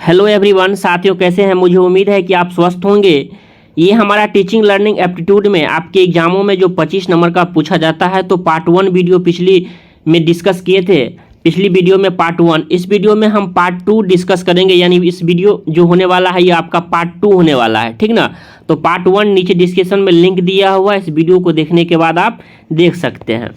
Hello everyone, साथियों कैसे हैं। मुझे उम्मीद है कि आप स्वस्थ होंगे। ये हमारा टीचिंग लर्निंग एप्टीट्यूड में आपके एग्जामों में जो 25 नंबर का पूछा जाता है, तो पार्ट 1 वीडियो पिछली में डिस्कस किए थे। पिछली वीडियो में पार्ट 1, इस वीडियो में हम पार्ट 2 डिस्कस करेंगे। यानी इस वीडियो जो होने वाला है ये आपका पार्ट 2 होने वाला है, ठीक ना। तो पार्ट 1 नीचे डिस्क्रिप्शन में लिंक दिया हुआ है, इस वीडियो को देखने के बाद आप देख सकते हैं।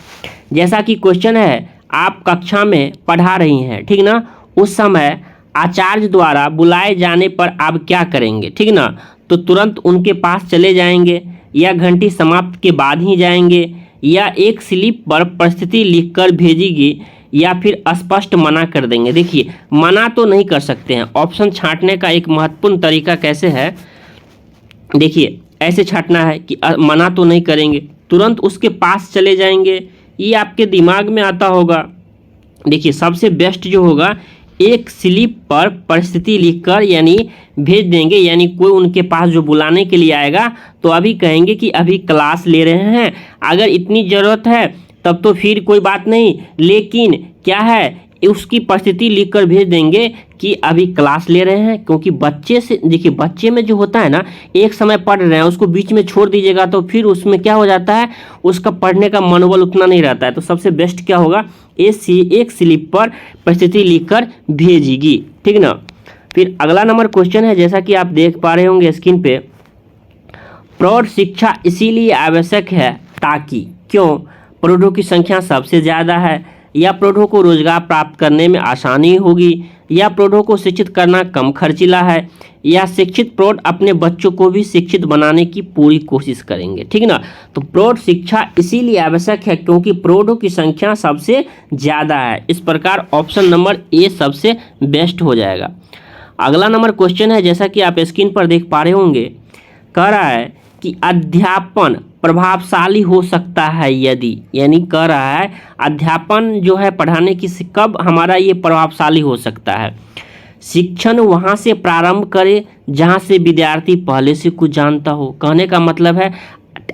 जैसा कि क्वेश्चन है, आप कक्षा में पढ़ा रही हैं, ठीक ना। उस समय आचार्य द्वारा बुलाए जाने पर आप क्या करेंगे, ठीक ना। तो तुरंत उनके पास चले जाएंगे, या घंटी समाप्त के बाद ही जाएंगे, या एक स्लिप पर परिस्थिति लिखकर भेजेगी, या फिर स्पष्ट मना कर देंगे। देखिए, मना तो नहीं कर सकते हैं। ऑप्शन छांटने का एक महत्वपूर्ण तरीका कैसे है, देखिए ऐसे छांटना है कि मना तो नहीं करेंगे, तुरंत उसके पास चले जाएंगे, ये आपके दिमाग में आता होगा। देखिए, सबसे बेस्ट जो होगा, एक स्लिप पर परिस्थिति लिखकर यानी भेज देंगे। यानी कोई उनके पास जो बुलाने के लिए आएगा तो अभी कहेंगे कि अभी क्लास ले रहे हैं, अगर इतनी ज़रूरत है तब तो फिर कोई बात नहीं, लेकिन क्या है, उसकी परिस्थिति लिखकर भेज देंगे कि अभी क्लास ले रहे हैं। क्योंकि बच्चे से, देखिए बच्चे में जो होता है ना, एक समय पढ़ रहे हैं, उसको बीच में छोड़ दीजिएगा तो फिर उसमें क्या हो जाता है, उसका पढ़ने का मनोबल उतना नहीं रहता है। तो सबसे बेस्ट क्या होगा, एक स्लिप पर परिस्थिति लिखकर भेजेगी, ठीक ना। फिर अगला नंबर क्वेश्चन है, जैसा कि आप देख पा रहे होंगे स्क्रीन पे, प्रौढ़ शिक्षा इसीलिए आवश्यक है ताकि, क्यों, प्रौढ़ों की संख्या सबसे ज़्यादा है, या प्रौढ़ों को रोजगार प्राप्त करने में आसानी होगी, या प्रौढ़ों को शिक्षित करना कम खर्चीला है, या शिक्षित प्रौढ़ अपने बच्चों को भी शिक्षित बनाने की पूरी कोशिश करेंगे, ठीक ना। तो प्रौढ़ शिक्षा इसीलिए आवश्यक है क्योंकि प्रौढ़ों की संख्या सबसे ज़्यादा है। इस प्रकार ऑप्शन नंबर ए सबसे बेस्ट हो जाएगा। अगला नंबर क्वेश्चन है, जैसा कि आप स्क्रीन पर देख पा रहे होंगे, कह रहा है कि अध्यापन प्रभावशाली हो सकता है यदि, यानी कह रहा है अध्यापन जो है पढ़ाने की कब हमारा ये प्रभावशाली हो सकता है। शिक्षण वहाँ से प्रारंभ करें जहाँ से विद्यार्थी पहले से कुछ जानता हो। कहने का मतलब है,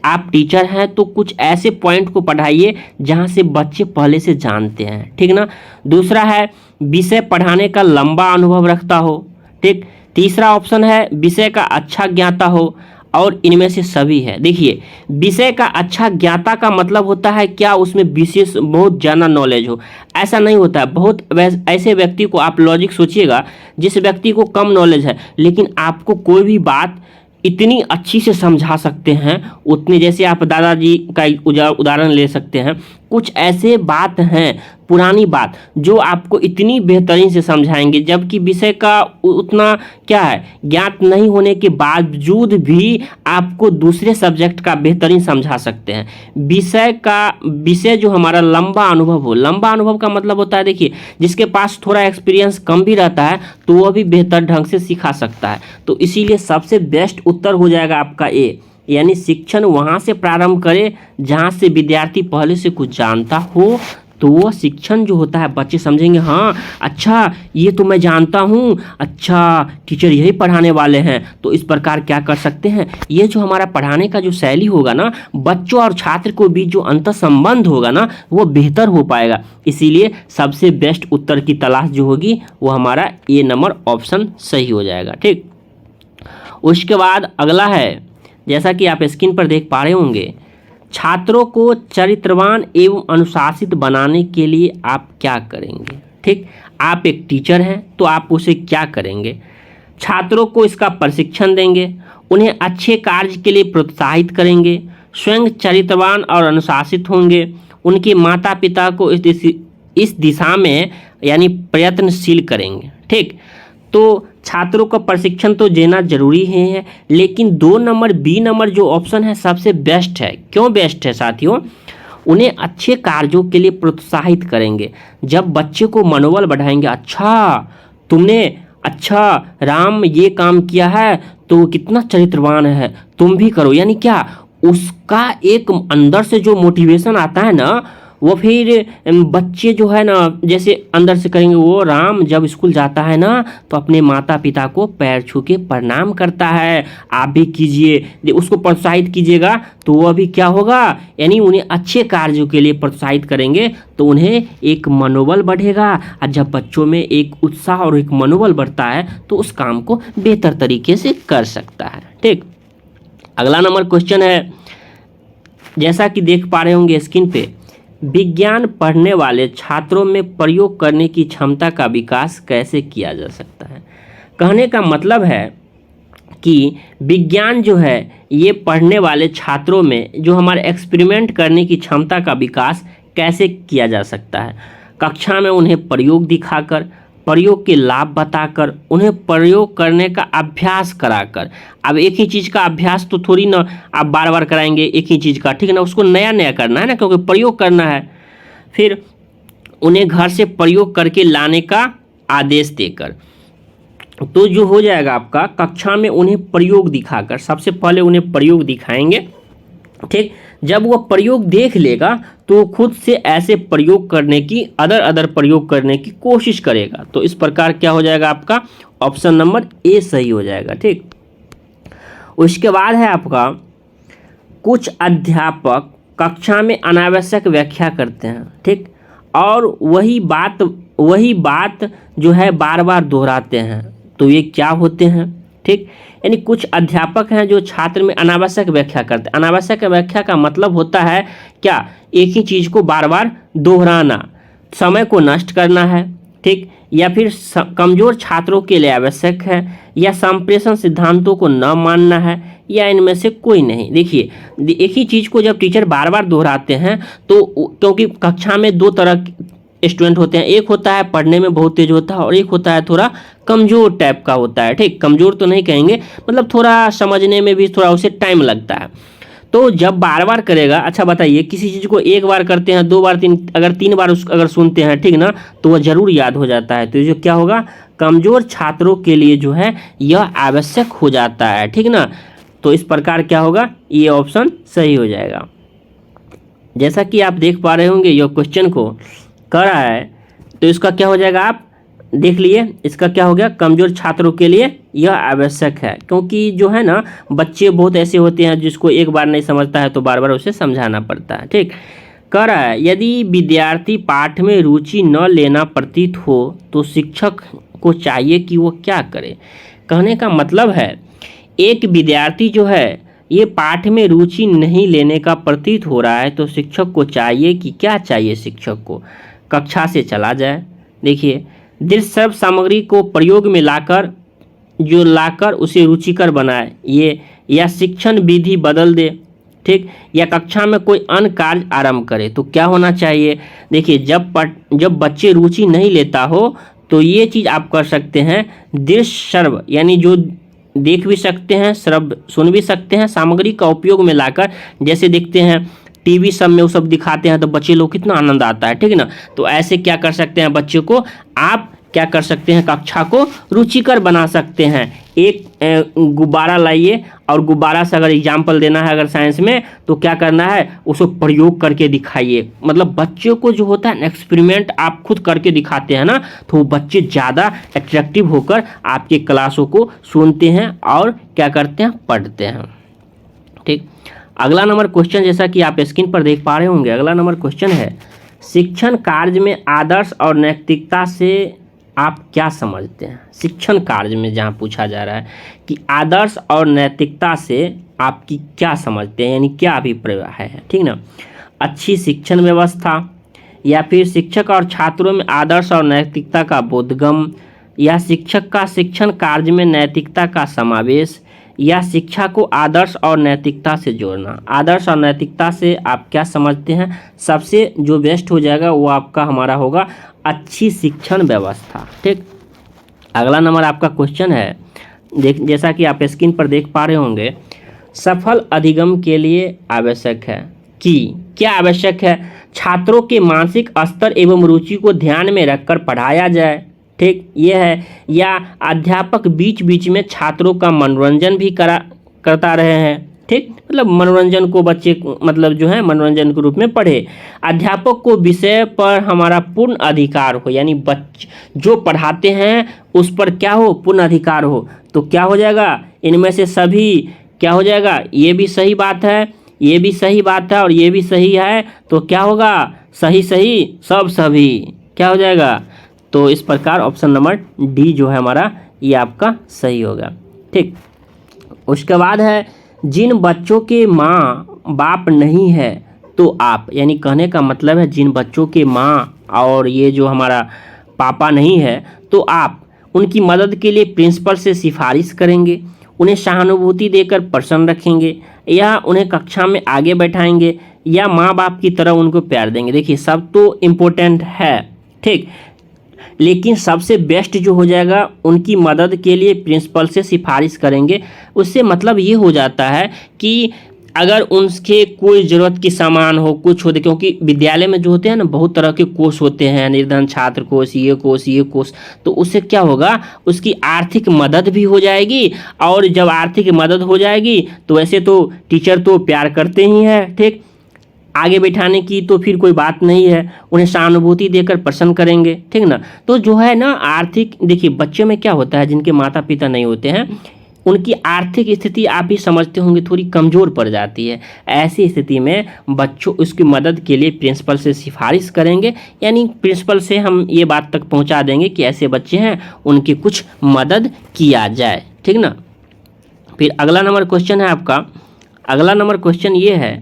आप टीचर हैं तो कुछ ऐसे पॉइंट को पढ़ाइए जहाँ से बच्चे पहले से जानते हैं, ठीक ना। दूसरा है, विषय पढ़ाने का लंबा अनुभव रखता हो, ठीक। तीसरा ऑप्शन है, विषय का अच्छा ज्ञाता हो, और इनमें से सभी है। देखिए, विषय का अच्छा ज्ञाता का मतलब होता है क्या, उसमें विशेष बहुत ज़्यादा नॉलेज हो, ऐसा नहीं होता है। बहुत ऐसे व्यक्ति को आप लॉजिक सोचिएगा, जिस व्यक्ति को कम नॉलेज है लेकिन आपको कोई भी बात इतनी अच्छी से समझा सकते हैं, उतने, जैसे आप दादाजी का उदाहरण ले सकते हैं। कुछ ऐसे बात हैं, पुरानी बात, जो आपको इतनी बेहतरीन से समझाएंगे, जबकि विषय का उतना क्या है, ज्ञात नहीं होने के बावजूद भी आपको दूसरे सब्जेक्ट का बेहतरीन समझा सकते हैं। विषय जो हमारा लंबा अनुभव हो, लंबा अनुभव का मतलब होता है, देखिए जिसके पास थोड़ा एक्सपीरियंस कम भी रहता है तो वह भी बेहतर ढंग से सिखा सकता है। तो इसीलिए सबसे बेस्ट उत्तर हो जाएगा आपका ए, यानी शिक्षण वहाँ से प्रारंभ करे जहाँ से विद्यार्थी पहले से कुछ जानता हो। तो वो शिक्षण जो होता है, बच्चे समझेंगे, हाँ अच्छा ये तो मैं जानता हूँ, अच्छा टीचर यही पढ़ाने वाले हैं। तो इस प्रकार क्या कर सकते हैं, ये जो हमारा पढ़ाने का जो शैली होगा ना, बच्चों और छात्र को बीच जो अंतर संबंध होगा ना, वो बेहतर हो पाएगा। इसीलिए सबसे बेस्ट उत्तर की तलाश जो होगी वो हमारा ए नंबर ऑप्शन सही हो जाएगा, ठीक। उसके बाद अगला है, जैसा कि आप स्क्रीन पर देख पा रहे होंगे, छात्रों को चरित्रवान एवं अनुशासित बनाने के लिए आप क्या करेंगे, ठीक। आप एक टीचर हैं तो आप उसे क्या करेंगे, छात्रों को इसका प्रशिक्षण देंगे, उन्हें अच्छे कार्य के लिए प्रोत्साहित करेंगे, स्वयं चरित्रवान और अनुशासित होंगे, उनके माता पिता को इस दिशा में यानी प्रयत्नशील करेंगे, ठीक। तो छात्रों का प्रशिक्षण तो देना जरूरी है, लेकिन 2 नंबर बी नंबर जो ऑप्शन है सबसे बेस्ट है। क्यों बेस्ट है साथियों, उन्हें अच्छे कार्यों के लिए प्रोत्साहित करेंगे। जब बच्चे को मनोबल बढ़ाएंगे, अच्छा तुमने, अच्छा राम ये काम किया है तो कितना चरित्रवान है, तुम भी करो, यानी क्या, उसका एक अंदर से जो मोटिवेशन आता है ना, वो फिर बच्चे जो है ना जैसे अंदर से कहेंगे वो राम जब स्कूल जाता है ना तो अपने माता पिता को पैर छू के प्रणाम करता है, आप भी कीजिए, उसको प्रोत्साहित कीजिएगा तो वह भी क्या होगा, यानी उन्हें अच्छे कार्यों के लिए प्रोत्साहित करेंगे तो उन्हें एक मनोबल बढ़ेगा, और जब बच्चों में एक उत्साह और एक मनोबल बढ़ता है तो उस काम को बेहतर तरीके से कर सकता है। ठीक, अगला नंबर क्वेश्चन है, जैसा कि देख पा रहे होंगे स्क्रीन पे, विज्ञान पढ़ने वाले छात्रों में प्रयोग करने की क्षमता का विकास कैसे किया जा सकता है। कहने का मतलब है कि विज्ञान जो है ये पढ़ने वाले छात्रों में जो हमारे एक्सपेरिमेंट करने की क्षमता का विकास कैसे किया जा सकता है। कक्षा में उन्हें प्रयोग दिखाकर, प्रयोग के लाभ बताकर, उन्हें प्रयोग करने का अभ्यास कराकर। अब एक ही चीज़ का अभ्यास तो थोड़ी ना आप बार बार कराएंगे एक ही चीज़ का, ठीक है ना, उसको नया नया करना है ना, क्योंकि प्रयोग करना है। फिर उन्हें घर से प्रयोग करके लाने का आदेश देकर, तो जो हो जाएगा आपका कक्षा में उन्हें प्रयोग दिखाकर, सबसे पहले उन्हें प्रयोग दिखाएंगे। ठीक, जब वह प्रयोग देख लेगा तो खुद से ऐसे प्रयोग करने की, अदर प्रयोग करने की कोशिश करेगा। तो इस प्रकार क्या हो जाएगा आपका ऑप्शन नंबर ए सही हो जाएगा। ठीक, उसके बाद है आपका, कुछ अध्यापक कक्षा में अनावश्यक व्याख्या करते हैं। ठीक, और वही बात जो है बार बार दोहराते हैं, तो ये क्या होते हैं। ठीक, यानी कुछ अध्यापक हैं जो छात्र में अनावश्यक व्याख्या करते हैं। अनावश्यक व्याख्या का मतलब होता है क्या, एक ही चीज़ को बार बार दोहराना, समय को नष्ट करना है। ठीक, या फिर कमज़ोर छात्रों के लिए आवश्यक है, या संप्रेषण सिद्धांतों को न मानना है, या इनमें से कोई नहीं। देखिए, एक ही चीज़ को जब टीचर बार बार दोहराते हैं तो क्योंकि कक्षा में दो तरह स्टूडेंट होते हैं, एक होता है पढ़ने में बहुत तेज होता है और एक होता है थोड़ा कमज़ोर टाइप का होता है। ठीक, कमज़ोर तो नहीं कहेंगे, मतलब थोड़ा समझने में भी थोड़ा उसे टाइम लगता है। तो जब बार बार करेगा, अच्छा बताइए, किसी चीज़ को एक बार करते हैं, दो बार, अगर तीन बार अगर सुनते हैं, ठीक ना, तो वह ज़रूर याद हो जाता है। तो जो क्या होगा, कमज़ोर छात्रों के लिए जो है यह आवश्यक हो जाता है। ठीक ना, तो इस प्रकार क्या होगा, ये ऑप्शन सही हो जाएगा। जैसा कि आप देख पा रहे होंगे यह क्वेश्चन को कर रहा है, तो इसका क्या हो जाएगा, आप देख लिए, इसका क्या हो गया, कमज़ोर छात्रों के लिए यह आवश्यक है। क्योंकि जो है ना बच्चे बहुत ऐसे होते हैं जिसको एक बार नहीं समझता है तो बार बार उसे समझाना पड़ता है। ठीक, कह रहा है, यदि विद्यार्थी पाठ में रुचि न लेना प्रतीत हो तो शिक्षक को चाहिए कि वो क्या करे। कहने का मतलब है, एक विद्यार्थी जो है ये पाठ में रुचि नहीं लेने का प्रतीत हो रहा है तो शिक्षक को चाहिए कि क्या चाहिए, शिक्षक को कक्षा से चला जाए। देखिए, दृश्य सामग्री को प्रयोग में लाकर उसे रुचिकर बनाए, ये, या शिक्षण विधि बदल दे। ठीक, या कक्षा में कोई अन्य कार्य आरंभ करे। तो क्या होना चाहिए, देखिए, जब बच्चे रुचि नहीं लेता हो तो ये चीज़ आप कर सकते हैं, दृश्य श्रव्य, यानी जो देख भी सकते हैं, श्रव्य सुन भी सकते हैं, सामग्री का उपयोग में लाकर, जैसे देखते हैं टीवी सब में वो सब दिखाते हैं तो बच्चे लोग कितना आनंद आता है। ठीक है ना, तो ऐसे क्या कर सकते हैं, बच्चे को आप क्या कर सकते हैं, कक्षा को रुचिकर बना सकते हैं। एक गुब्बारा लाइए, और गुब्बारा से अगर एग्जाम्पल देना है अगर साइंस में, तो क्या करना है, उसको प्रयोग करके दिखाइए। मतलब बच्चों को जो होता है एक्सपेरिमेंट आप खुद करके दिखाते हैं ना, तो बच्चे ज़्यादा अट्रैक्टिव होकर आपके क्लासों को सुनते हैं और क्या करते हैं, पढ़ते हैं। ठीक, अगला नंबर क्वेश्चन, जैसा कि आप स्क्रीन पर देख पा रहे होंगे, अगला नंबर क्वेश्चन है, शिक्षण कार्य में आदर्श और नैतिकता से आप क्या समझते हैं। शिक्षण कार्य में जहाँ पूछा जा रहा है कि आदर्श और नैतिकता से आपकी क्या समझते हैं, यानी क्या अभिप्राय है। ठीक ना, अच्छी शिक्षण व्यवस्था, या फिर शिक्षक और छात्रों में आदर्श और नैतिकता का बोधगम, या शिक्षक का शिक्षण कार्य में नैतिकता का समावेश, या शिक्षा को आदर्श और नैतिकता से जोड़ना। आदर्श और नैतिकता से आप क्या समझते हैं, सबसे जो बेस्ट हो जाएगा वो आपका हमारा होगा अच्छी शिक्षण व्यवस्था। ठीक, अगला नंबर आपका क्वेश्चन है, जैसा कि आप स्क्रीन पर देख पा रहे होंगे, सफल अधिगम के लिए आवश्यक है कि क्या आवश्यक है, छात्रों के मानसिक स्तर एवं रुचि को ध्यान में रखकर पढ़ाया जाए। ठीक, ये है, या अध्यापक बीच बीच में छात्रों का मनोरंजन भी करता रहे हैं। ठीक, मतलब मनोरंजन को बच्चे मतलब जो है मनोरंजन के रूप में पढ़े। अध्यापक को विषय पर हमारा पूर्ण अधिकार हो, यानी जो पढ़ाते हैं उस पर क्या हो, पूर्ण अधिकार हो। तो क्या हो जाएगा, इनमें से सभी क्या हो जाएगा, ये भी सही बात है, ये भी सही बात है और ये भी सही है। तो क्या होगा, सही सही सब सभी, क्या हो जाएगा। तो इस प्रकार ऑप्शन नंबर डी जो है हमारा ये आपका सही होगा। ठीक, उसके बाद है जिन बच्चों के माँ बाप नहीं है तो आप, यानी कहने का मतलब है जिन बच्चों के माँ और ये जो हमारा पापा नहीं है तो आप उनकी मदद के लिए प्रिंसिपल से सिफारिश करेंगे, उन्हें सहानुभूति देकर प्रसन्न रखेंगे, या उन्हें कक्षा में आगे बैठाएंगे, या माँ बाप की तरह उनको प्यार देंगे। देखिए सब तो इम्पोर्टेंट है, ठीक, लेकिन सबसे बेस्ट जो हो जाएगा उनकी मदद के लिए प्रिंसिपल से सिफारिश करेंगे। उससे मतलब ये हो जाता है कि अगर उनके कोई ज़रूरत की सामान हो, कुछ होते, क्योंकि विद्यालय में जो होते हैं ना बहुत तरह के कोर्स होते हैं, निर्धन छात्र कोर्स, ये कोर्स ये कोर्स, तो उससे क्या होगा, उसकी आर्थिक मदद भी हो जाएगी। और जब आर्थिक मदद हो जाएगी तो वैसे तो टीचर तो प्यार करते ही हैं, ठीक, आगे बैठाने की तो फिर कोई बात नहीं है, उन्हें सहानुभूति देकर प्रसन्न करेंगे, ठीक ना। तो जो है ना आर्थिक, देखिए बच्चों में क्या होता है, जिनके माता पिता नहीं होते हैं उनकी आर्थिक स्थिति आप भी समझते होंगे थोड़ी कमज़ोर पड़ जाती है। ऐसी स्थिति में बच्चों उसकी मदद के लिए प्रिंसिपल से सिफारिश करेंगे, यानी प्रिंसिपल से हम ये बात तक पहुंचा देंगे कि ऐसे बच्चे हैं उनकी कुछ मदद किया जाए, ठीक ना। फिर अगला नंबर क्वेश्चन है आपका, अगला नंबर क्वेश्चन ये है,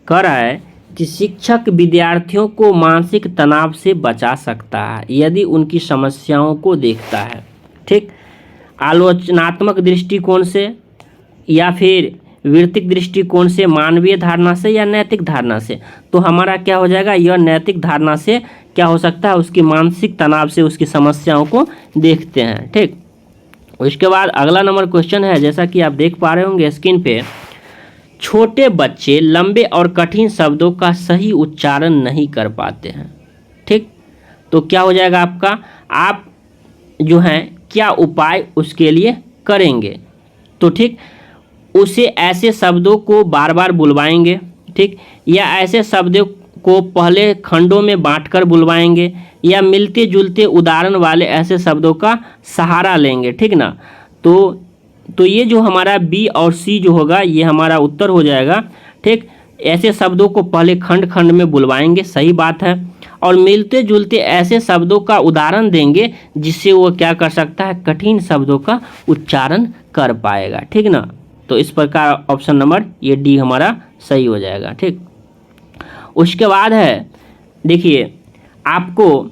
कह रहा है कि शिक्षक विद्यार्थियों को मानसिक तनाव से बचा सकता है यदि उनकी समस्याओं को देखता है, ठीक, आलोचनात्मक दृष्टिकोण से, या फिर वैयक्तिक दृष्टिकोण से, मानवीय धारणा से, या नैतिक धारणा से। तो हमारा क्या हो जाएगा, यह नैतिक धारणा से क्या हो सकता है, उसकी मानसिक तनाव से उसकी समस्याओं को देखते हैं, ठीक। उसके बाद अगला नंबर क्वेश्चन है, जैसा कि आप देख पा रहे होंगे स्क्रीन पे, छोटे बच्चे लंबे और कठिन शब्दों का सही उच्चारण नहीं कर पाते हैं, ठीक। तो क्या हो जाएगा आपका, आप जो हैं क्या उपाय उसके लिए करेंगे। तो ठीक, उसे ऐसे शब्दों को बार बार बुलवाएंगे, ठीक, या ऐसे शब्दों को पहले खंडों में बांटकर बुलवाएंगे, या मिलते जुलते उदाहरण वाले ऐसे शब्दों का सहारा लेंगे, ठीक ना। तो ये जो हमारा बी और सी जो होगा ये हमारा उत्तर हो जाएगा, ठीक। ऐसे शब्दों को पहले खंड खंड में बुलवाएंगे, सही बात है, और मिलते जुलते ऐसे शब्दों का उदाहरण देंगे जिससे वो क्या कर सकता है, कठिन शब्दों का उच्चारण कर पाएगा, ठीक ना। तो इस प्रकार ऑप्शन नंबर ये डी हमारा सही हो जाएगा, ठीक। उसके बाद है, देखिए आपको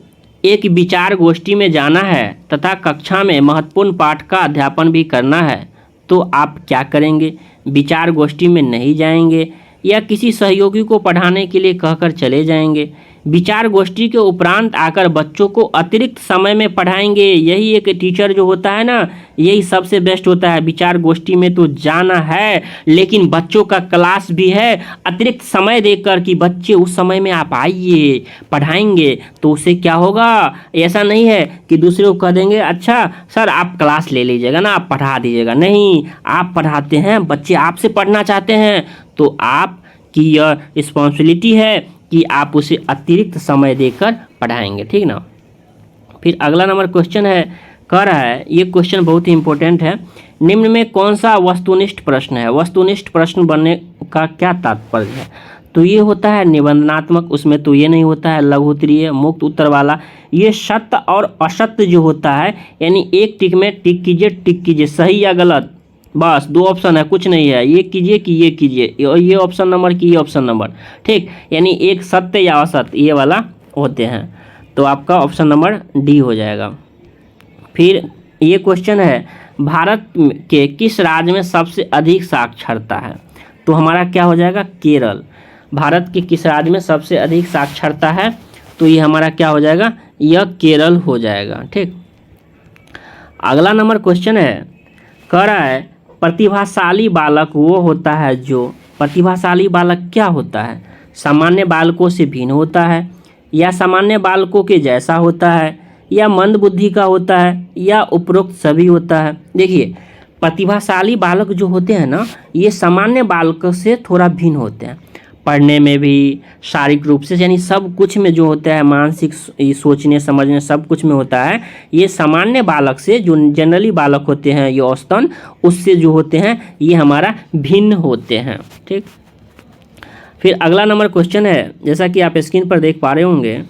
एक विचार गोष्ठी में जाना है तथा कक्षा में महत्वपूर्ण पाठ का अध्यापन भी करना है, तो आप क्या करेंगे, विचार गोष्ठी में नहीं जाएंगे या किसी सहयोगी को पढ़ाने के लिए कहकर चले जाएंगे। विचार गोष्ठी के उपरांत आकर बच्चों को अतिरिक्त समय में पढ़ाएंगे। यही एक टीचर जो होता है ना, यही सबसे बेस्ट होता है। विचार गोष्ठी में तो जाना है लेकिन बच्चों का क्लास भी है, अतिरिक्त समय देकर कि बच्चे उस समय में आप आइए पढ़ाएंगे, तो उससे क्या होगा, ऐसा नहीं है कि दूसरे को कह देंगे अच्छा सर आप क्लास ले लीजिएगा ना, आप पढ़ा दीजिएगा। नहीं, आप पढ़ाते हैं, बच्चे आपसे पढ़ना चाहते हैं, तो आपकी यह रिस्पॉन्सिबिलिटी है कि आप उसे अतिरिक्त समय देकर पढ़ाएंगे, ठीक ना। फिर अगला नंबर क्वेश्चन है, कह रहा है, ये क्वेश्चन बहुत ही इंपॉर्टेंट है, निम्न में कौन सा वस्तुनिष्ठ प्रश्न है। वस्तुनिष्ठ प्रश्न बनने का क्या तात्पर्य है, तो ये होता है निबंधनात्मक, उसमें तो ये नहीं होता है लघुत्तरीय मुक्त उत्तर वाला। ये सत्य और असत्य जो होता है, यानी एक टिक में टिक कीजिए सही या गलत, बस दो ऑप्शन है, कुछ नहीं है, ये कीजिए कि ये कीजिए, और ये ऑप्शन नंबर की ये ऑप्शन नंबर, ठीक, यानी एक सत्य या असत्य ये वाला होते हैं। तो आपका ऑप्शन नंबर डी हो जाएगा। फिर ये क्वेश्चन है, भारत के किस राज्य में सबसे अधिक साक्षरता है, तो हमारा क्या हो जाएगा, केरल। भारत के किस राज्य में सबसे अधिक साक्षरता है, तो ये हमारा क्या हो जाएगा, यह केरल हो जाएगा, ठीक। अगला नंबर क्वेश्चन है, कह रहा है प्रतिभाशाली बालक वो होता है जो, प्रतिभाशाली बालक क्या होता है, सामान्य बालकों से भिन्न होता है, या सामान्य बालकों के जैसा होता है, या मंद बुद्धि का होता है, या उपरोक्त सभी होता है। देखिए प्रतिभाशाली बालक जो होते हैं ना, ये सामान्य बालकों से थोड़ा भिन्न होते हैं। पढ़ने में भी, शारीरिक रूप से, यानी सब कुछ में जो होता है, मानसिक सोचने समझने सब कुछ में होता है, ये सामान्य बालक से, जो जनरली बालक होते हैं ये औसतन, उससे जो होते हैं ये हमारा भिन्न होते हैं। ठीक, फिर अगला नंबर क्वेश्चन है, जैसा कि आप स्क्रीन पर देख पा रहे होंगे,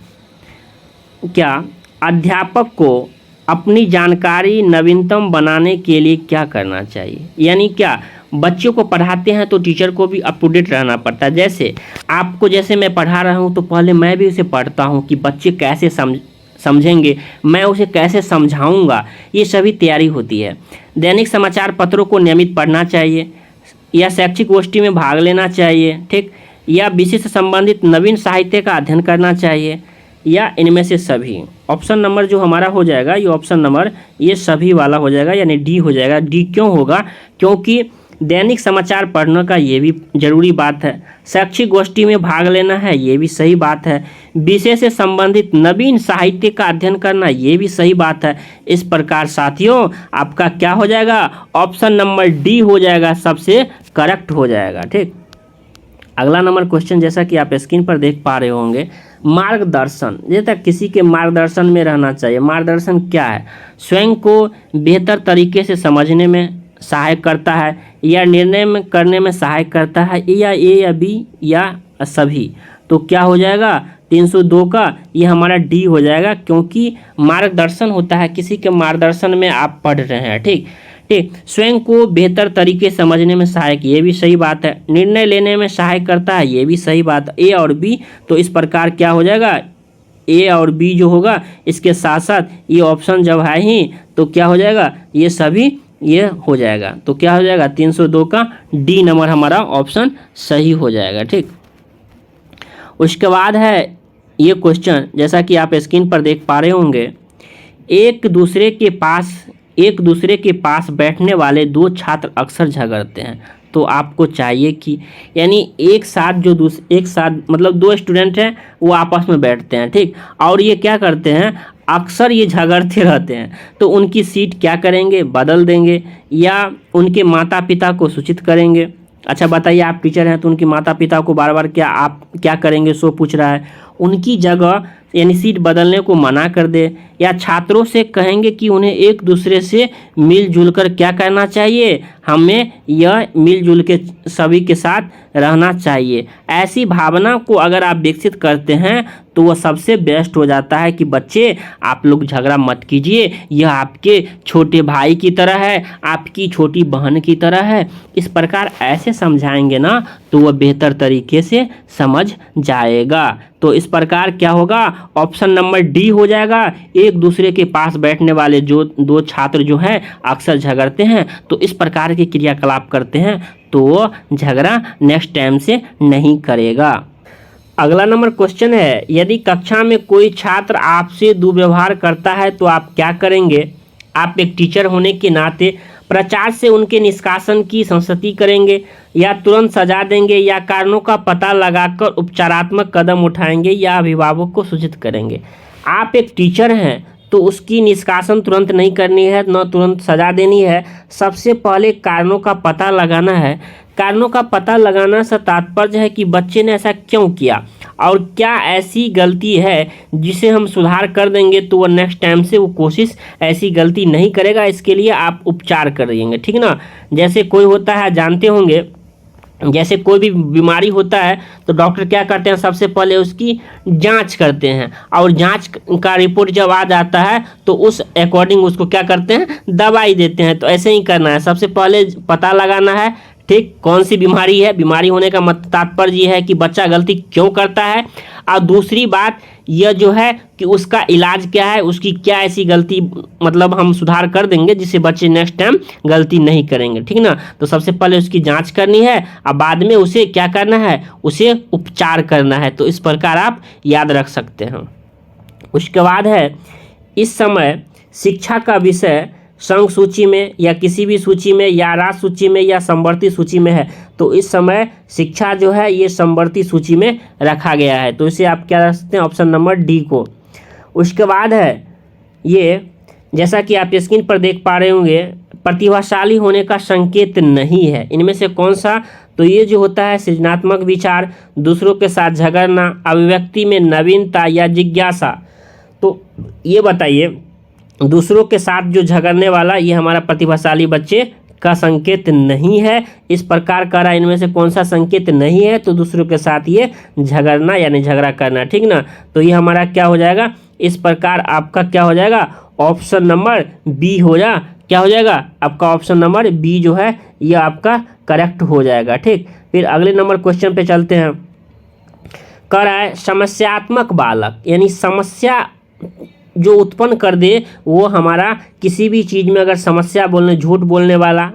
क्या अध्यापक को अपनी जानकारी नवीनतम बनाने के लिए क्या करना चाहिए? यानी क्या बच्चों को पढ़ाते हैं तो टीचर को भी अप टू डेट रहना पड़ता है। जैसे आपको, जैसे मैं पढ़ा रहा हूँ तो पहले मैं भी उसे पढ़ता हूँ कि बच्चे कैसे समझेंगे, मैं उसे कैसे समझाऊंगा, ये सभी तैयारी होती है। दैनिक समाचार पत्रों को नियमित पढ़ना चाहिए, या शैक्षिक गोष्ठी में भाग लेना चाहिए। ठीक, या विषय से संबंधित नवीन साहित्य का अध्ययन करना चाहिए, या इनमें से सभी। ऑप्शन नंबर जो हमारा हो जाएगा, ये ऑप्शन नंबर ये सभी वाला हो जाएगा, यानी डी हो जाएगा। डी क्यों होगा? क्योंकि दैनिक समाचार पढ़ने का ये भी जरूरी बात है, शैक्षिक गोष्ठी में भाग लेना है ये भी सही बात है, विषय से संबंधित नवीन साहित्य का अध्ययन करना ये भी सही बात है। इस प्रकार साथियों आपका क्या हो जाएगा? ऑप्शन नंबर डी हो जाएगा, सबसे करेक्ट हो जाएगा। ठीक, अगला नंबर क्वेश्चन, जैसा कि आप स्क्रीन पर देख पा रहे होंगे, मार्गदर्शन, जैसा किसी के मार्गदर्शन में रहना चाहिए। मार्गदर्शन क्या है? स्वयं को बेहतर तरीके से समझने में सहायक करता है, या निर्णय में करने में सहायक करता है, या ए या बी या सभी। तो क्या हो जाएगा? 302 का ये हमारा डी हो जाएगा, क्योंकि मार्गदर्शन होता है, किसी के मार्गदर्शन में आप पढ़ रहे हैं। ठीक ठीक, स्वयं को बेहतर तरीके से समझने में सहायक, ये भी सही बात है। निर्णय लेने में सहायक करता है, ये भी सही बात है। ए और बी, तो इस प्रकार क्या हो जाएगा? ए और बी जो होगा, इसके साथ साथ ये ऑप्शन जब है ही तो क्या हो जाएगा? ये सभी ये हो जाएगा। तो क्या हो जाएगा? 302 का डी नंबर हमारा ऑप्शन सही हो जाएगा। ठीक, उसके बाद है ये क्वेश्चन, जैसा कि आप स्क्रीन पर देख पा रहे होंगे, एक दूसरे के पास बैठने वाले दो छात्र अक्सर झगड़ते हैं, तो आपको चाहिए कि, यानी एक साथ मतलब दो स्टूडेंट हैं, वो आपस में बैठते हैं। ठीक, और ये क्या करते हैं? अक्सर ये झगड़ते रहते हैं, तो उनकी सीट क्या करेंगे? बदल देंगे, या उनके माता पिता को सूचित करेंगे। अच्छा बताइए, आप टीचर हैं तो उनके माता पिता को बार बार आप क्या करेंगे सो पूछ रहा है। उनकी जगह यानी सीट बदलने को मना कर दे, या छात्रों से कहेंगे कि उन्हें एक दूसरे से मिलजुल कर क्या करना चाहिए? हमें यह मिलजुल के सभी के साथ रहना चाहिए। ऐसी भावना को अगर आप विकसित करते हैं तो वह सबसे बेस्ट हो जाता है कि बच्चे आप लोग झगड़ा मत कीजिए, यह आपके छोटे भाई की तरह है, आपकी छोटी बहन की तरह है। इस प्रकार ऐसे समझाएंगे ना तो वह बेहतर तरीके से समझ जाएगा। तो इस प्रकार क्या होगा? ऑप्शन नंबर डी हो जाएगा। एक दूसरे के पास बैठने वाले जो दो छात्र जो हैं अक्सर झगड़ते हैं, तो इस प्रकार के क्रियाकलाप करते हैं तो वो झगड़ा नेक्स्ट टाइम से नहीं करेगा। अगला नंबर क्वेश्चन है, यदि कक्षा में कोई छात्र आपसे दुर्व्यवहार करता है तो आप क्या करेंगे? आप एक टीचर होने के नाते प्रचार से उनके निष्कासन की संस्तुति करेंगे, या तुरंत सजा देंगे, या कारणों का पता लगाकर उपचारात्मक कदम उठाएंगे, या अभिभावक को सूचित करेंगे। आप एक टीचर हैं तो उसकी निष्कासन तुरंत नहीं करनी है, न तुरंत सजा देनी है। सबसे पहले कारणों का पता लगाना है। कारणों का पता लगाना से तात्पर्य है कि बच्चे ने ऐसा क्यों किया और क्या ऐसी गलती है जिसे हम सुधार कर देंगे तो वो नेक्स्ट टाइम से वो कोशिश ऐसी गलती नहीं करेगा। इसके लिए आप उपचार करेंगे, ठीक ना। जैसे कोई होता है, जानते होंगे, जैसे कोई भी बीमारी होता है तो डॉक्टर क्या करते हैं, सबसे पहले उसकी जांच करते हैं, और जांच का रिपोर्ट जब आ जाता है तो उस अकॉर्डिंग उसको क्या करते हैं, दवाई देते हैं। तो ऐसे ही करना है, सबसे पहले पता लगाना है, ठीक, कौन सी बीमारी है। बीमारी होने का तात्पर्य ये है कि बच्चा गलती क्यों करता है, और दूसरी बात यह जो है कि उसका इलाज क्या है, उसकी क्या ऐसी गलती मतलब हम सुधार कर देंगे जिससे बच्चे नेक्स्ट टाइम गलती नहीं करेंगे, ठीक ना। तो सबसे पहले उसकी जांच करनी है और बाद में उसे क्या करना है, उसे उपचार करना है। तो इस प्रकार आप याद रख सकते हैं। उसके बाद है, इस समय शिक्षा का विषय संघ सूची में या किसी भी सूची में या राज्य सूची में या समवर्ती सूची में है, तो इस समय शिक्षा जो है ये समवर्ती सूची में रखा गया है। तो इसे आप क्या रख सकते हैं, ऑप्शन नंबर डी को। उसके बाद है ये, जैसा कि आप स्क्रीन पर देख पा रहे होंगे, प्रतिभाशाली होने का संकेत नहीं है। इनमें से कौन सा? तो ये जो होता है सृजनात्मक विचार, दूसरों के साथ झगड़ना, अभिव्यक्ति में नवीनता या जिज्ञासा। तो ये बताइए, दूसरों के साथ जो झगड़ने वाला, ये हमारा प्रतिभाशाली बच्चे का संकेत नहीं है। इस प्रकार का इनमें से कौन सा संकेत नहीं है? तो दूसरों के साथ ये झगड़ना यानी झगड़ा करना, ठीक ना। तो ये हमारा क्या हो जाएगा? इस प्रकार आपका क्या हो जाएगा? ऑप्शन नंबर बी हो जा क्या हो जाएगा? आपका ऑप्शन नंबर बी जो है ये आपका करेक्ट हो जाएगा, ठीक। फिर अगले नंबर क्वेश्चन पे चलते हैं। कह रहा है समस्यात्मक बालक, यानी समस्या जो उत्पन्न कर दे वो हमारा किसी भी चीज़ में अगर समस्या बोलने, झूठ बोलने वाला,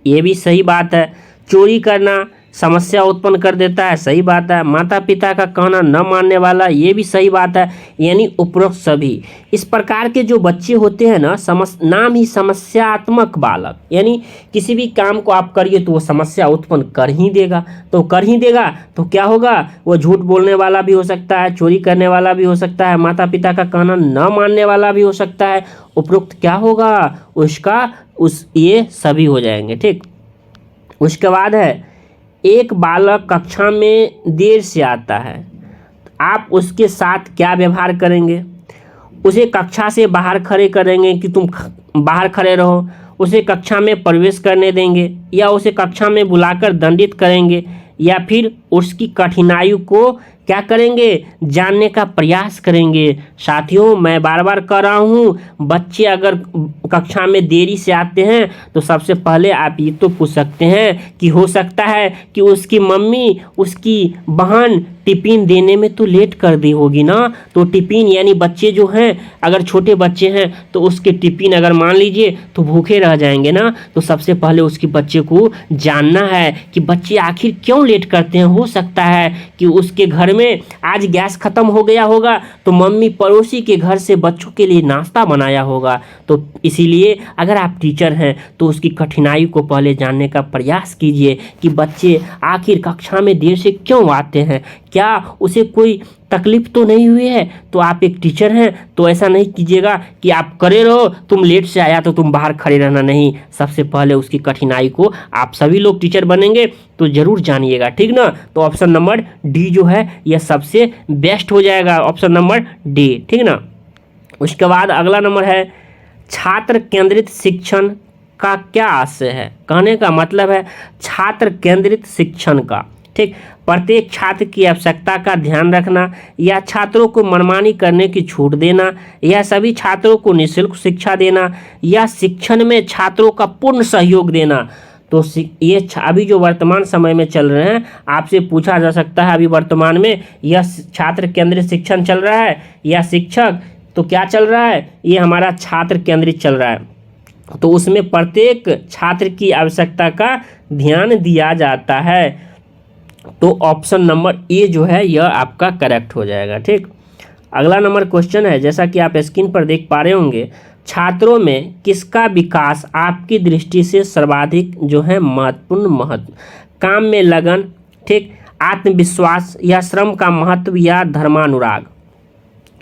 ये भी सही बात है। चोरी करना समस्या उत्पन्न कर देता है, सही बात है। माता पिता का कहना न मानने वाला, ये भी सही बात है। यानी उपरोक्त सभी इस प्रकार के जो बच्चे होते हैं ना, नाम ही समस्यात्मक बालक, यानी किसी भी काम को आप करिए तो वो समस्या उत्पन्न कर ही देगा। तो कर ही देगा तो क्या होगा? वो झूठ बोलने वाला भी हो सकता है, चोरी करने वाला भी हो सकता है, माता पिता का कहना न मानने वाला भी हो सकता है। उपरोक्त क्या होगा? ये सभी हो जाएंगे, ठीक। उसके बाद है एक बालक कक्षा में देर से आता है, आप उसके साथ क्या व्यवहार करेंगे? उसे कक्षा से बाहर खड़े करेंगे कि तुम बाहर खड़े रहो, उसे कक्षा में प्रवेश करने देंगे, या उसे कक्षा में बुलाकर दंडित करेंगे, या फिर उसकी कठिनाई को क्या करेंगे? जानने का प्रयास करेंगे। साथियों, मैं बार बार कह रहा हूँ, बच्चे अगर कक्षा में देरी से आते हैं तो सबसे पहले आप ये तो पूछ सकते हैं कि हो सकता है कि उसकी मम्मी, उसकी बहन टिफ़िन देने में तो लेट कर दी होगी ना। तो टिफ़िन यानी बच्चे जो हैं, अगर छोटे बच्चे हैं तो उसके टिफ़िन अगर मान लीजिए तो भूखे रह जाएंगे ना। तो सबसे पहले उसके बच्चे को जानना है कि बच्चे आखिर क्यों लेट करते हैं। हो सकता है कि उसके घर में आज गैस ख़त्म हो गया होगा, तो मम्मी पड़ोसी के घर से बच्चों के लिए नाश्ता बनाया होगा। तो इसीलिए अगर आप टीचर हैं तो उसकी कठिनाई को पहले जानने का प्रयास कीजिए कि बच्चे आखिर कक्षा में देर से क्यों आते हैं, क्या उसे कोई तकलीफ तो नहीं हुई है। तो आप एक टीचर हैं तो ऐसा नहीं कीजिएगा कि आप करे रहो, तुम लेट से आया तो तुम बाहर खड़े रहना, नहीं। सबसे पहले उसकी कठिनाई को, आप सभी लोग टीचर बनेंगे तो ज़रूर जानिएगा, ठीक ना। तो ऑप्शन नंबर डी जो है यह सबसे बेस्ट हो जाएगा, ऑप्शन नंबर डी, ठीक ना। उसके बाद अगला नंबर है छात्र केंद्रित शिक्षण का क्या आशय है? कहने का मतलब है छात्र केंद्रित शिक्षण का, ठीक। प्रत्येक छात्र की आवश्यकता का ध्यान रखना, या छात्रों को मनमानी करने की छूट देना, या सभी छात्रों को निःशुल्क शिक्षा देना, या शिक्षण में छात्रों का पूर्ण सहयोग देना। तो ये अभी जो वर्तमान समय में चल रहे हैं, आपसे पूछा जा सकता है अभी वर्तमान में यह छात्र केंद्रित शिक्षण चल रहा है या शिक्षक, तो क्या चल रहा है? ये हमारा छात्र केंद्रित चल रहा है। तो उसमें प्रत्येक छात्र की आवश्यकता का ध्यान दिया जाता है। तो ऑप्शन नंबर ए जो है यह आपका करेक्ट हो जाएगा, ठीक। अगला नंबर क्वेश्चन है, जैसा कि आप स्क्रीन पर देख पा रहे होंगे, छात्रों में किसका विकास आपकी दृष्टि से सर्वाधिक जो है महत्वपूर्ण? काम में लगन, ठीक, आत्मविश्वास, या श्रम का महत्व, या धर्मानुराग।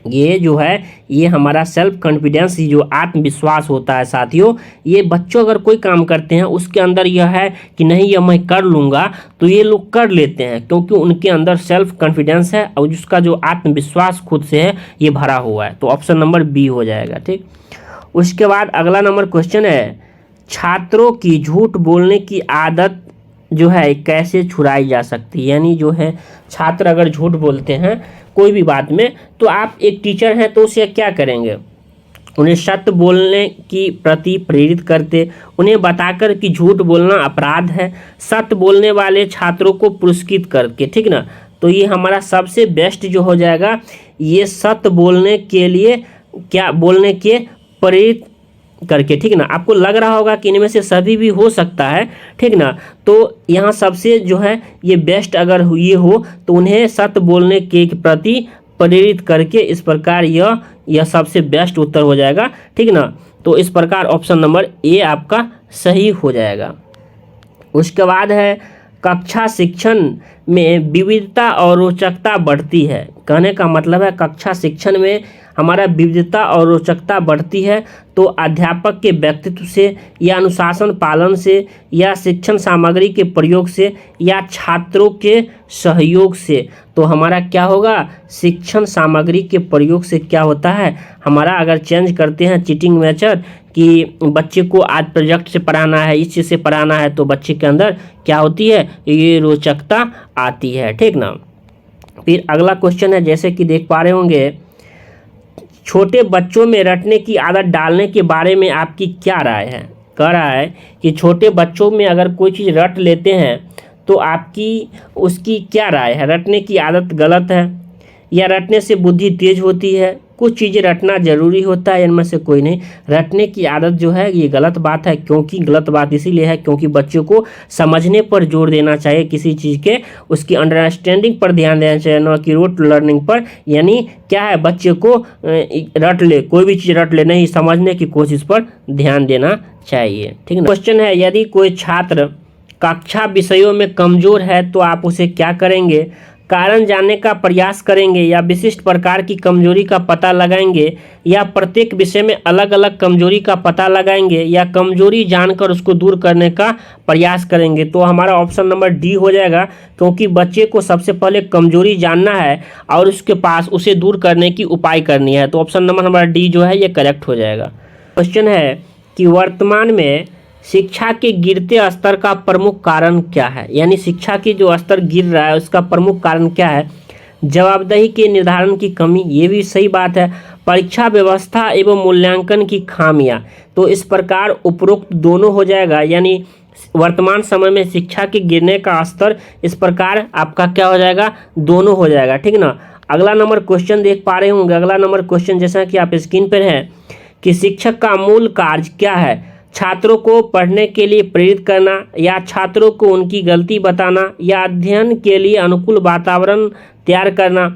ये जो है ये हमारा सेल्फ कॉन्फिडेंस, जो आत्मविश्वास होता है साथियों, ये बच्चों अगर कोई काम करते हैं उसके अंदर यह है कि नहीं यह मैं कर लूँगा, तो ये लोग कर लेते हैं क्योंकि उनके अंदर सेल्फ कॉन्फिडेंस है और जिसका जो आत्मविश्वास खुद से है ये भरा हुआ है। तो ऑप्शन नंबर बी हो जाएगा, ठीक। उसके बाद अगला नंबर क्वेश्चन है छात्रों की झूठ बोलने की आदत जो है कैसे छुड़ाई जा सकती है? यानी जो है छात्र अगर झूठ बोलते हैं कोई भी बात में, तो आप एक टीचर हैं तो उसे क्या करेंगे? उन्हें सत्य बोलने की प्रति प्रेरित करते, उन्हें बताकर कि झूठ बोलना अपराध है, सत्य बोलने वाले छात्रों को पुरस्कृत करके, ठीक ना। तो ये हमारा सबसे बेस्ट जो हो जाएगा, ये सत्य बोलने के लिए क्या बोलने के प्रेरित करके, ठीक ना। आपको लग रहा होगा कि इनमें से सभी भी हो सकता है, ठीक ना। तो यहाँ सबसे जो है ये बेस्ट अगर ये हो तो उन्हें सत्य बोलने के प्रति प्रेरित करके, इस प्रकार यह सबसे बेस्ट उत्तर हो जाएगा, ठीक ना। तो इस प्रकार ऑप्शन नंबर ए आपका सही हो जाएगा। उसके बाद है कक्षा शिक्षण में विविधता और रोचकता बढ़ती है। कहने का मतलब है कक्षा शिक्षण में हमारा विविधता और रोचकता बढ़ती है, तो अध्यापक के व्यक्तित्व से या अनुशासन पालन से या शिक्षण सामग्री के प्रयोग से या छात्रों के सहयोग से। तो हमारा क्या होगा, शिक्षण सामग्री के प्रयोग से क्या होता है हमारा, अगर चेंज करते हैं चीटिंग मेथड कि बच्चे को आज प्रोजेक्ट से पढ़ाना है, इस चीज़ से पढ़ाना है, तो बच्चे के अंदर क्या होती है, ये रोचकता आती है। ठीक ना। फिर अगला क्वेश्चन है, जैसे कि देख पा रहे होंगे, छोटे बच्चों में रटने की आदत डालने के बारे में आपकी क्या राय है। कह रहा है कि छोटे बच्चों में अगर कोई चीज़ रट लेते हैं तो आपकी उसकी क्या राय है। रटने की आदत गलत है या रटने से बुद्धि तेज होती है। कुछ चीज़ें रटना ज़रूरी होता है, इनमें से कोई नहीं। रटने की आदत जो है ये गलत बात है, क्योंकि गलत बात इसीलिए है क्योंकि बच्चों को समझने पर जोर देना चाहिए किसी चीज़ के, उसकी अंडरस्टैंडिंग पर ध्यान देना चाहिए, न कि रोट लर्निंग पर। यानी क्या है, बच्चे को रट ले, कोई भी चीज़ रट ले, नहीं, समझने की कोशिश पर ध्यान देना चाहिए। ठीक है। क्वेश्चन है, यदि कोई छात्र कक्षा विषयों में कमज़ोर है तो आप उसे क्या करेंगे। कारण जानने का प्रयास करेंगे या विशिष्ट प्रकार की कमजोरी का पता लगाएंगे या प्रत्येक विषय में अलग अलग कमजोरी का पता लगाएंगे या कमजोरी जानकर उसको दूर करने का प्रयास करेंगे। तो हमारा ऑप्शन नंबर डी हो जाएगा, क्योंकि बच्चे को सबसे पहले कमजोरी जानना है और उसके पास उसे दूर करने की उपाय करनी है। तो ऑप्शन नंबर हमारा डी जो है ये करेक्ट हो जाएगा। क्वेश्चन है कि वर्तमान में शिक्षा के गिरते स्तर का प्रमुख कारण क्या है। यानी शिक्षा की जो स्तर गिर रहा है उसका प्रमुख कारण क्या है। जवाबदेही के निर्धारण की कमी, ये भी सही बात है। परीक्षा व्यवस्था एवं मूल्यांकन की खामियां। तो इस प्रकार उपरोक्त दोनों हो जाएगा, यानी वर्तमान समय में शिक्षा के गिरने का स्तर, इस प्रकार आपका क्या हो जाएगा, दोनों हो जाएगा। ठीक ना। अगला नंबर क्वेश्चन देख पा रहे होंगे। अगला नंबर क्वेश्चन जैसा कि आप स्क्रीन पर है कि शिक्षक का मूल कार्य क्या है। छात्रों को पढ़ने के लिए प्रेरित करना या छात्रों को उनकी गलती बताना या अध्ययन के लिए अनुकूल वातावरण तैयार करना।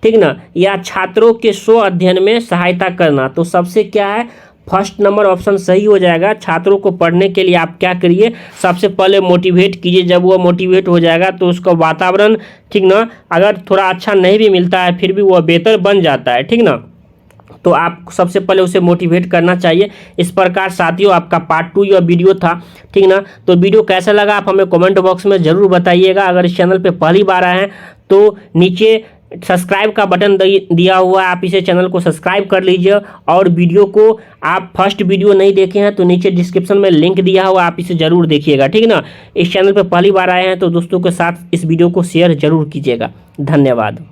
ठीक ना। या छात्रों के स्व अध्ययन में सहायता करना। तो सबसे क्या है, फर्स्ट नंबर ऑप्शन सही हो जाएगा। छात्रों को पढ़ने के लिए आप क्या करिए, सबसे पहले मोटिवेट कीजिए। जब वो मोटिवेट हो जाएगा तो उसका वातावरण, ठीक ना, अगर थोड़ा अच्छा नहीं भी मिलता है फिर भी वह बेहतर बन जाता है। ठीक ना। तो आप सबसे पहले उसे मोटिवेट करना चाहिए। इस प्रकार साथियों आपका पार्ट 2 यह वीडियो था। ठीक ना। तो वीडियो कैसा लगा आप हमें कमेंट बॉक्स में ज़रूर बताइएगा। अगर इस चैनल पे पहली बार आए हैं तो नीचे सब्सक्राइब का बटन दिया हुआ है, आप इसे चैनल को सब्सक्राइब कर लीजिए। और वीडियो को आप फर्स्ट वीडियो नहीं देखे हैं तो नीचे डिस्क्रिप्शन में लिंक दिया हुआ, आप इसे ज़रूर देखिएगा। ठीक ना। इस चैनल पर पहली बार आए हैं तो दोस्तों के साथ इस वीडियो को शेयर ज़रूर कीजिएगा। धन्यवाद।